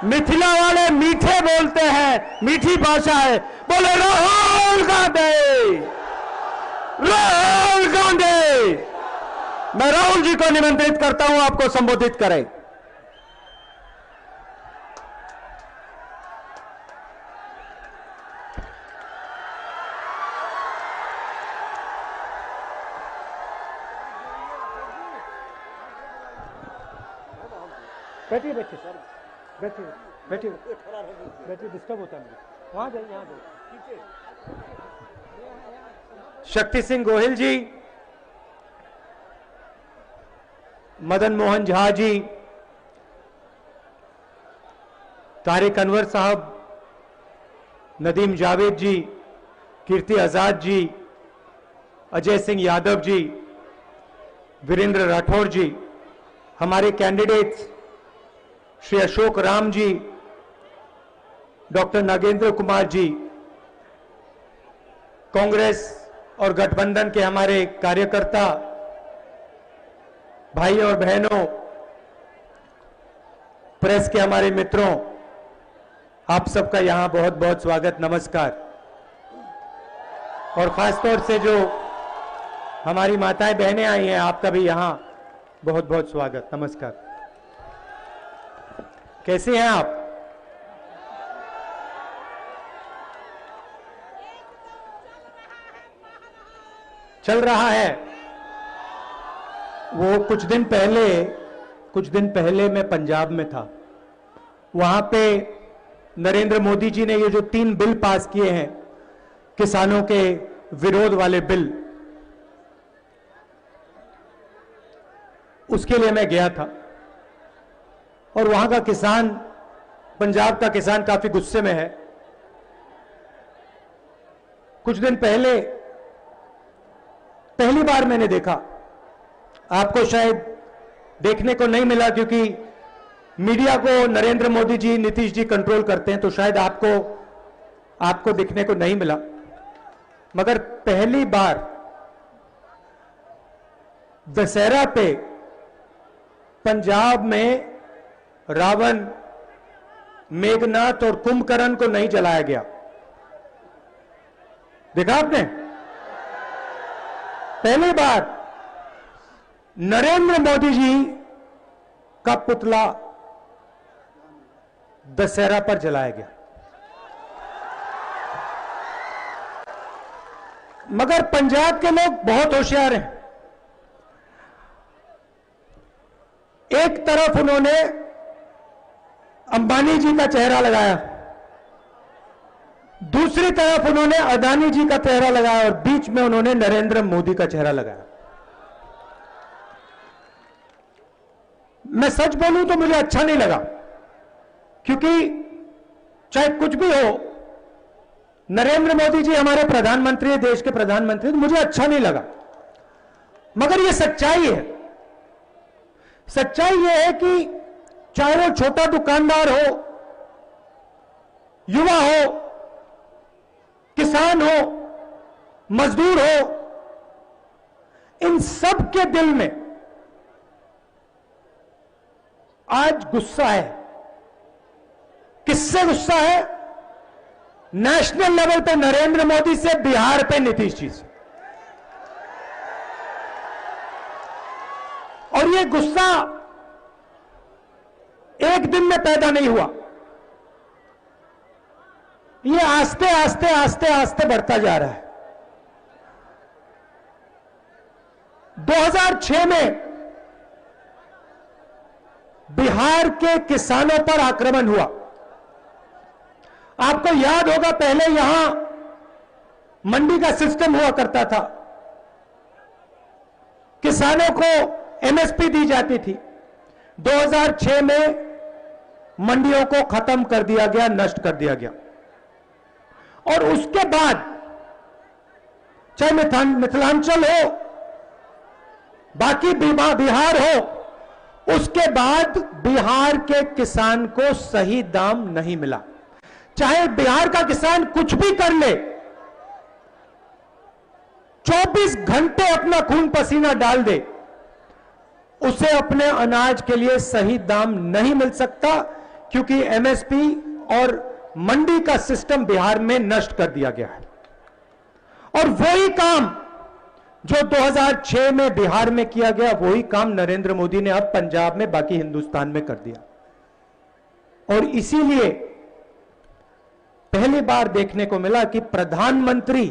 मिथिला वाले मीठे बोलते हैं, मीठी भाषा है। बोले राहुल गांधी, राहुल गांधी। मैं राहुल जी को निमंत्रित करता हूं, आपको संबोधित करें। बैठिए बैठिए सर, बैठिए बैठिए बैठिए, डिस्टर्ब होता है मुझे। वहां जाइए, यहां जाइए। शक्ति सिंह गोहिल जी, मदन मोहन झा जी, तारिक अनवर साहब, नदीम जावेद जी, कीर्ति आजाद जी, अजय सिंह यादव जी, वीरेंद्र राठौर जी, हमारे कैंडिडेट्स श्री अशोक राम जी, डॉक्टर नागेंद्र कुमार जी, कांग्रेस और गठबंधन के हमारे कार्यकर्ता भाई और बहनों, प्रेस के हमारे मित्रों, आप सबका यहां बहुत बहुत स्वागत, नमस्कार। और खासतौर से जो हमारी माताएं बहनें आई हैं, आपका भी यहां बहुत बहुत स्वागत, नमस्कार। कैसे हैं आप? चल रहा है। वो कुछ दिन पहले मैं पंजाब में था। वहां पे नरेंद्र मोदी जी ने ये जो 3 बिल पास किए हैं, किसानों के विरोध वाले बिल, उसके लिए मैं गया था। और वहां का किसान, पंजाब का किसान काफी गुस्से में है। कुछ दिन पहले पहली बार मैंने देखा, आपको शायद देखने को नहीं मिला क्योंकि मीडिया को नरेंद्र मोदी जी, नीतीश जी कंट्रोल करते हैं, तो शायद आपको दिखने को नहीं मिला। मगर पहली बार दशहरा पे पंजाब में रावण, मेघनाथ और कुंभकर्ण को नहीं जलाया गया। देखा आपने? पहली बार नरेंद्र मोदी जी का पुतला दशहरा पर जलाया गया। मगर पंजाब के लोग बहुत होशियार हैं। एक तरफ उन्होंने अंबानी जी का चेहरा लगाया, दूसरी तरफ उन्होंने अदानी जी का चेहरा लगाया, और बीच में उन्होंने नरेंद्र मोदी का चेहरा लगाया। मैं सच बोलूं तो मुझे अच्छा नहीं लगा, क्योंकि चाहे कुछ भी हो, नरेंद्र मोदी जी हमारे प्रधानमंत्री, देश के प्रधानमंत्री, तो मुझे अच्छा नहीं लगा। मगर यह सच्चाई है। सच्चाई यह है कि चाहे वो छोटा दुकानदार हो, युवा हो, किसान हो, मजदूर हो, इन सब के दिल में आज गुस्सा है। किससे गुस्सा है? नेशनल लेवल पे नरेंद्र मोदी से, बिहार पे नीतीश जी से। और ये गुस्सा एक दिन में पैदा नहीं हुआ, ये आस्ते आस्ते आस्ते आस्ते बढ़ता जा रहा है। 2006 में बिहार के किसानों पर आक्रमण हुआ। आपको याद होगा, पहले यहां मंडी का सिस्टम हुआ करता था, किसानों को एमएसपी दी जाती थी। 2006 में मंडियों को खत्म कर दिया गया, नष्ट कर दिया गया। और उसके बाद चाहे मिथिलांचल हो, बाकी बिहार हो, उसके बाद बिहार के किसान को सही दाम नहीं मिला। चाहे बिहार का किसान कुछ भी कर ले, 24 घंटे अपना खून पसीना डाल दे, उसे अपने अनाज के लिए सही दाम नहीं मिल सकता, क्योंकि एमएसपी और मंडी का सिस्टम बिहार में नष्ट कर दिया गया है। और वही काम जो 2006 में बिहार में किया गया, वही काम नरेंद्र मोदी ने अब पंजाब में, बाकी हिंदुस्तान में कर दिया। और इसीलिए पहली बार देखने को मिला कि प्रधानमंत्री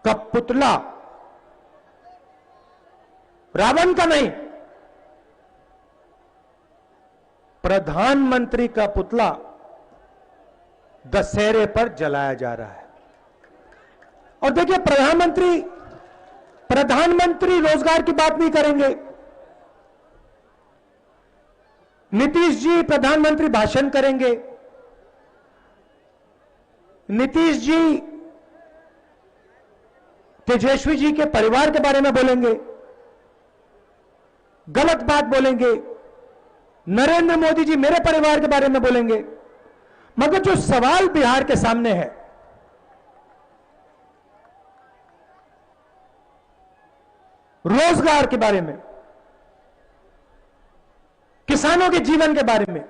का पुतला रावण का नहीं, प्रधानमंत्री का पुतला दशहरे पर जलाया जा रहा है। और देखिए, प्रधानमंत्री रोजगार की बात नहीं करेंगे। नीतीश जी प्रधानमंत्री भाषण करेंगे, नीतीश जी तेजस्वी जी के परिवार के बारे में बोलेंगे, गलत बात बोलेंगे। नरेंद्र मोदी जी मेरे परिवार के बारे में बोलेंगे। मगर जो सवाल बिहार के सामने है, रोजगार के बारे में, किसानों के जीवन के बारे में,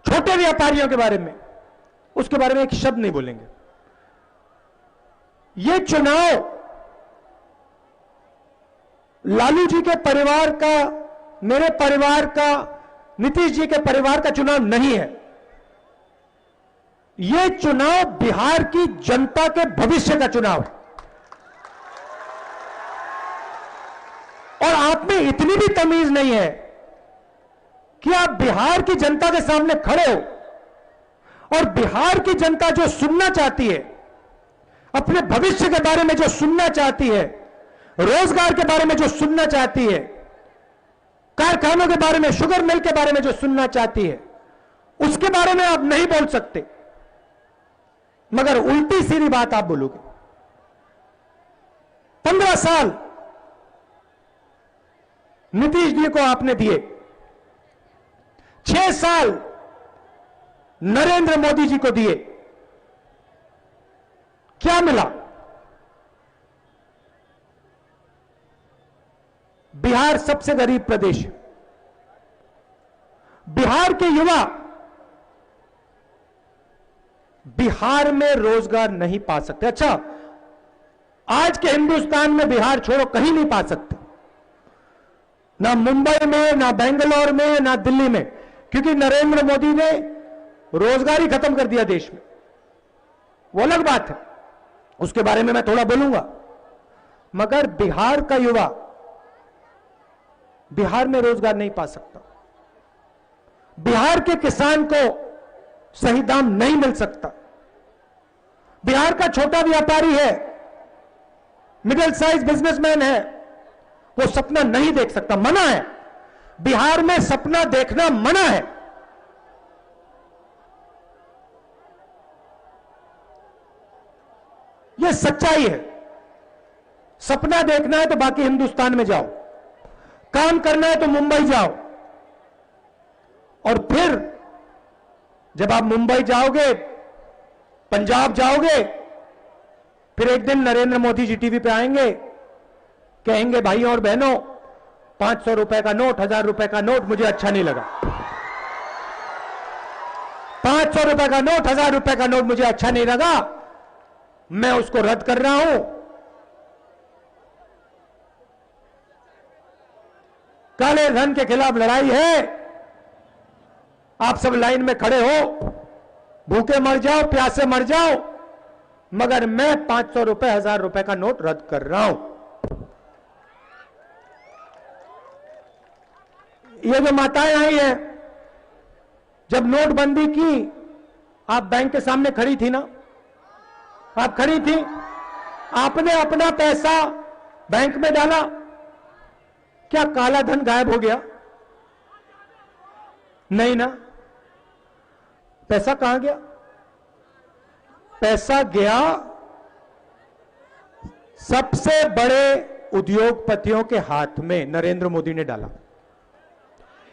छोटे व्यापारियों के बारे में, उसके बारे में एक शब्द नहीं बोलेंगे। यह चुनाव लालू जी के परिवार का, मेरे परिवार का, नीतीश जी के परिवार का चुनाव नहीं है। यह चुनाव बिहार की जनता के भविष्य का चुनाव है। और आप में इतनी भी तमीज नहीं है कि आप बिहार की जनता के सामने खड़े हो और बिहार की जनता जो सुनना चाहती है, अपने भविष्य के बारे में जो सुनना चाहती है, रोजगार के बारे में जो सुनना चाहती है, कारखानों के बारे में, शुगर मिल के बारे में जो सुनना चाहती है, उसके बारे में आप नहीं बोल सकते, मगर उल्टी सीधी बात आप बोलोगे। 15 साल नीतीश जी को आपने दिए, 6 साल नरेंद्र मोदी जी को दिए, क्या मिला? बिहार सबसे गरीब प्रदेश है। बिहार के युवा बिहार में रोजगार नहीं पा सकते। अच्छा, आज के हिंदुस्तान में बिहार छोड़ो, कहीं नहीं पा सकते, ना मुंबई में, ना बेंगलोर में, ना दिल्ली में, क्योंकि नरेंद्र मोदी ने रोजगार ही खत्म कर दिया देश में। वो अलग बात है, उसके बारे में मैं थोड़ा बोलूंगा। मगर बिहार का युवा बिहार में रोजगार नहीं पा सकता। बिहार के किसान को सही दाम नहीं मिल सकता। बिहार का छोटा व्यापारी है, मिडिल साइज बिजनेसमैन है, वो सपना नहीं देख सकता, मना है। बिहार में सपना देखना मना है। यह सच्चाई है। सपना देखना है तो बाकी हिंदुस्तान में जाओ, काम करना है तो मुंबई जाओ, और फिर जब आप मुंबई जाओगे, पंजाब जाओगे, फिर एक दिन नरेंद्र मोदी जी टीवी पे आएंगे, कहेंगे भाइयों और बहनों, 500 रुपए का नोट, 1000 रुपए का नोट मुझे अच्छा नहीं लगा। 500 रुपए का नोट, 1000 रुपए का नोट मुझे अच्छा नहीं लगा, मैं उसको रद्द कर रहा हूं। काले धन के खिलाफ लड़ाई है। आप सब लाइन में खड़े हो, भूखे मर जाओ, प्यासे मर जाओ, मगर मैं 500 रुपए, 1000 रुपए का नोट रद्द कर रहा हूं। ये जो माताएं आई हैं, जब नोटबंदी की, आप बैंक के सामने खड़ी थी ना, आप खड़ी थी, आपने अपना पैसा बैंक में डाला, क्या काला धन गायब हो गया? नहीं ना। पैसा कहां गया? पैसा गया सबसे बड़े उद्योगपतियों के हाथ में, नरेंद्र मोदी ने डाला।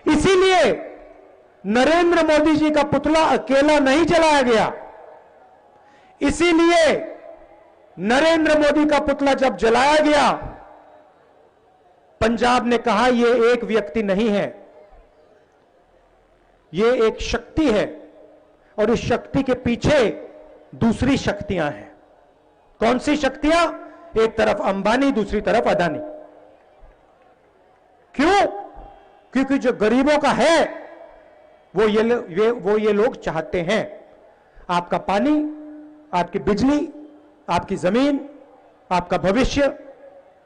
इसीलिए नरेंद्र मोदी जी का पुतला अकेला नहीं जलाया गया। इसीलिए नरेंद्र मोदी का पुतला जब जलाया गया, पंजाब ने कहा यह एक व्यक्ति नहीं है, ये एक शक्ति है और इस शक्ति के पीछे दूसरी शक्तियां हैं। कौन सी शक्तियां? एक तरफ अंबानी, दूसरी तरफ अदानी। क्यों? क्योंकि जो गरीबों का है वो ये लोग चाहते हैं आपका पानी, आपकी बिजली, आपकी जमीन, आपका भविष्य,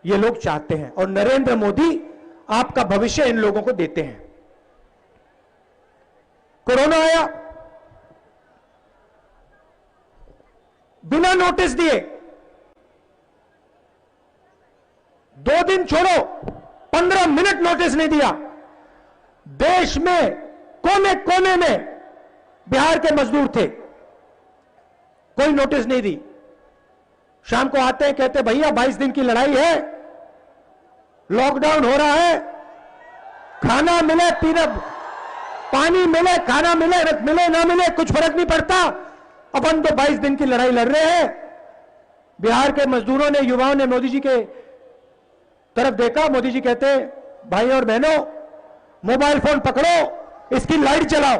ये लोग चाहते हैं। और नरेंद्र मोदी आपका भविष्य इन लोगों को देते हैं। कोरोना आया, बिना नोटिस दिए 2 दिन छोड़ो, 15 मिनट नोटिस नहीं दिया। देश में कोने कोने में बिहार के मजदूर थे, कोई नोटिस नहीं दी। शाम को आते हैं, कहते भैया 22 दिन की लड़ाई है, लॉकडाउन हो रहा है, खाना मिले, पीना पानी मिले, खाना मिले, मिले ना मिले कुछ फर्क नहीं पड़ता, अपन तो 22 दिन की लड़ाई लड़ रहे हैं। बिहार के मजदूरों ने, युवाओं ने मोदी जी के तरफ देखा। मोदी जी कहते भाई और बहनों, मोबाइल फोन पकड़ो, इसकी लाइट चलाओ।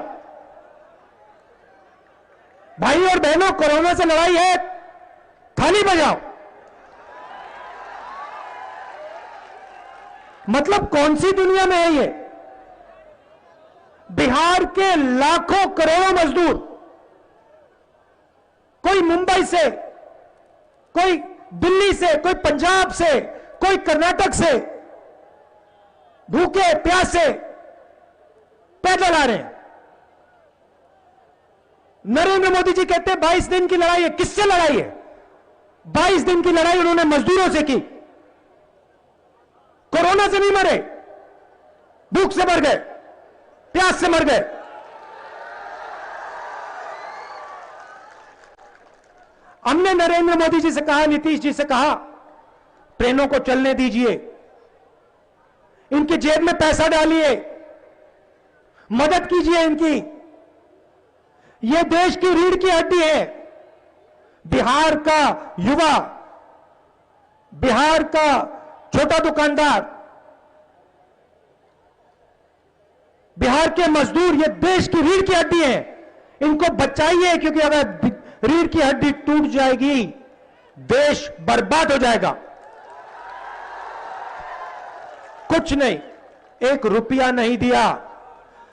भाई और बहनों, कोरोना से लड़ाई है, थाली बजाओ। मतलब कौन सी दुनिया में है ये? बिहार के लाखों करोड़ों मजदूर, कोई मुंबई से, कोई दिल्ली से, कोई पंजाब से, कोई कर्नाटक से, भूखे प्यासे पैदल आ रहे हैं। नरेंद्र मोदी जी कहते हैं 22 दिन की लड़ाई है। किससे लड़ाई है? 22 दिन की लड़ाई उन्होंने मजदूरों से की। कोरोना से नहीं मरे, भूख से मर गए, प्यास से मर गए। हमने नरेंद्र मोदी जी से कहा, नीतीश जी से कहा, ट्रेनों को चलने दीजिए, इनकी जेब में पैसा डालिए, मदद कीजिए इनकी। ये देश की रीढ़ की हड्डी है। बिहार का युवा, बिहार का छोटा दुकानदार, बिहार के मजदूर, ये देश की रीढ़ की हड्डी है। इनको बचाइए, क्योंकि अगर रीढ़ की हड्डी टूट जाएगी, देश बर्बाद हो जाएगा। कुछ नहीं, 1 रुपया नहीं दिया।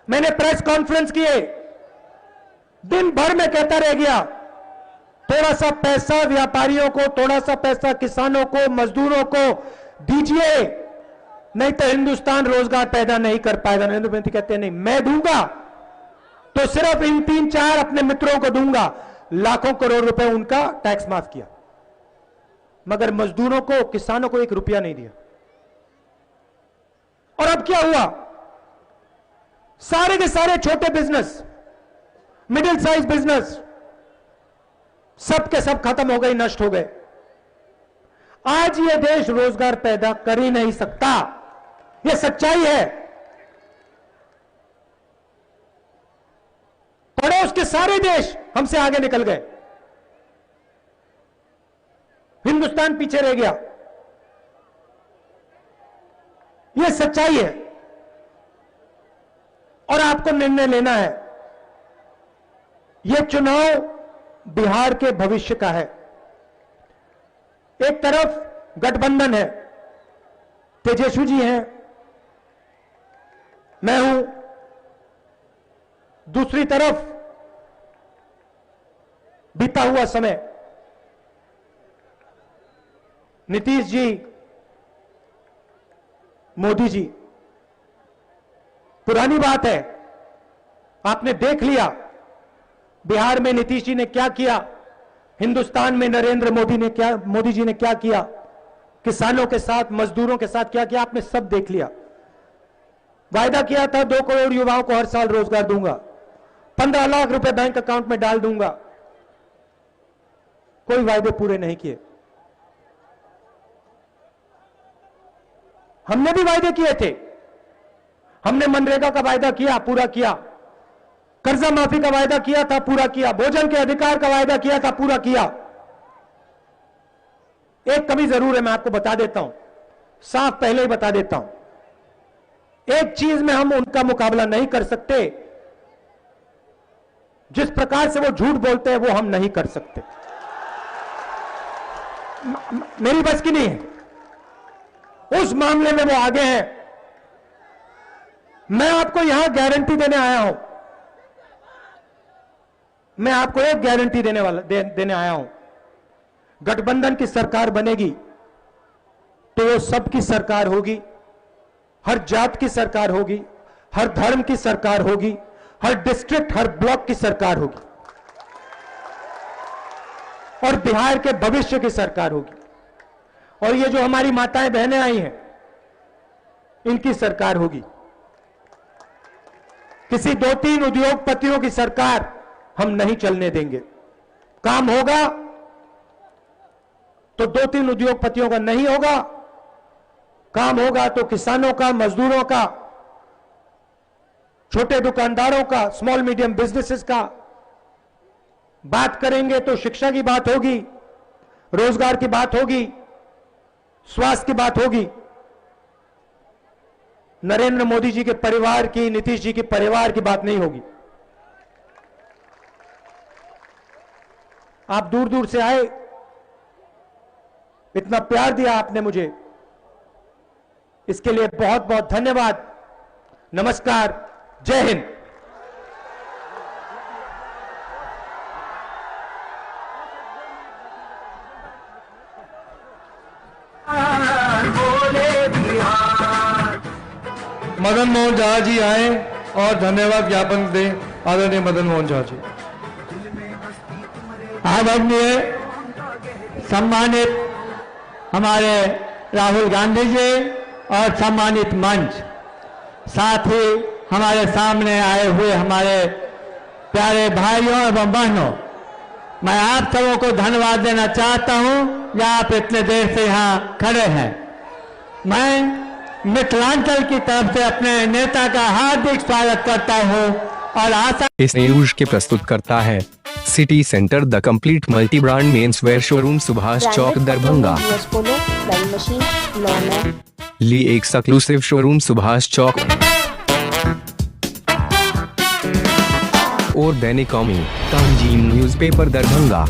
मैंने प्रेस कॉन्फ्रेंस किए, दिन भर में कहता रह गया, थोड़ा सा पैसा व्यापारियों को, थोड़ा सा पैसा किसानों को, मजदूरों को दीजिए, नहीं तो हिंदुस्तान रोजगार पैदा नहीं कर पाएगा। नरेंद्र मोदी कहते हैं नहीं, मैं दूंगा तो सिर्फ इन 3-4 अपने मित्रों को दूंगा। लाखों करोड़ रुपए उनका टैक्स माफ किया, मगर मजदूरों को, किसानों को 1 रुपया नहीं दिया। और अब क्या हुआ? सारे के सारे छोटे बिजनेस, मिडिल साइज बिजनेस, सब के सब खत्म हो गए, नष्ट हो गए। आज ये देश रोजगार पैदा कर ही नहीं सकता, ये सच्चाई है। पड़ोस के सारे देश हमसे आगे निकल गए, हिंदुस्तान पीछे रह गया। यह सच्चाई है और आपको निर्णय लेना है। यह चुनाव बिहार के भविष्य का है। एक तरफ गठबंधन है, तेजस्वी जी हैं, मैं हूं। दूसरी तरफ बीता हुआ समय, नीतीश जी, मोदी जी। पुरानी बात है, आपने देख लिया बिहार में नीतीश जी ने क्या किया, हिंदुस्तान में नरेंद्र मोदी जी ने क्या किया, किसानों के साथ, मजदूरों के साथ क्या किया, आपने सब देख लिया। वायदा किया था 2 करोड़ युवाओं को हर साल रोजगार दूंगा, 15 लाख रुपए बैंक अकाउंट में डाल दूंगा। कोई वायदे पूरे नहीं किए। हमने भी वायदे किए थे, हमने मनरेगा का वायदा किया, पूरा किया, कर्जा माफी का वायदा किया था, पूरा किया, भोजन के अधिकार का वायदा किया था, पूरा किया। एक कमी जरूर है, मैं आपको बता देता हूं, साफ पहले ही बता देता हूं। एक चीज में हम उनका मुकाबला नहीं कर सकते, जिस प्रकार से वो झूठ बोलते हैं वो हम नहीं कर सकते। मेरी बस की नहीं है, उस मामले में वो आगे हैं। मैं आपको यहां गारंटी देने आया हूं, मैं आपको एक गारंटी देने आया हूं। गठबंधन की सरकार बनेगी तो वो सबकी सरकार होगी, हर जात की सरकार होगी, हर धर्म की सरकार होगी, हर डिस्ट्रिक्ट, हर ब्लॉक की सरकार होगी और बिहार के भविष्य की सरकार होगी। और ये जो हमारी माताएं बहनें आई हैं, इनकी सरकार होगी। किसी 2-3 उद्योगपतियों की सरकार हम नहीं चलने देंगे। काम होगा तो 2-3 उद्योगपतियों का नहीं होगा, काम होगा तो किसानों का, मजदूरों का, छोटे दुकानदारों का, स्मॉल मीडियम बिजनेसेस का। बात करेंगे तो शिक्षा की बात होगी, रोजगार की बात होगी, स्वास्थ्य की बात होगी। नरेंद्र मोदी जी के परिवार की, नीतीश जी के परिवार की बात नहीं होगी। आप दूर दूर से आए, इतना प्यार दिया आपने मुझे, इसके लिए बहुत बहुत धन्यवाद। नमस्कार, जय हिंद। मदन मोहन झा जी आए और धन्यवाद ज्ञापन दें। आदरणीय मदन मोहन झा जी। आदरणीय सम्मानित हमारे राहुल गांधी जी और सम्मानित मंच, साथ ही हमारे सामने आए हुए हमारे प्यारे भाइयों एवं बहनों, मैं आप सबों को धन्यवाद देना चाहता हूं कि आप इतने देर से यहाँ खड़े हैं। मैं मिथिलांचल की तरफ से अपने नेता का हार्दिक स्वागत करता हूं और आशा इस न्यूज के प्रस्तुत करता है city centre the complete multi brand men's wear showroom, Subhash Chowk, Darbhanga. ली एक्सक्लूसिव शोरूम, सुभाष चौक और दैनिक कौमी तंजीम न्यूज़पेपर, दरभंगा।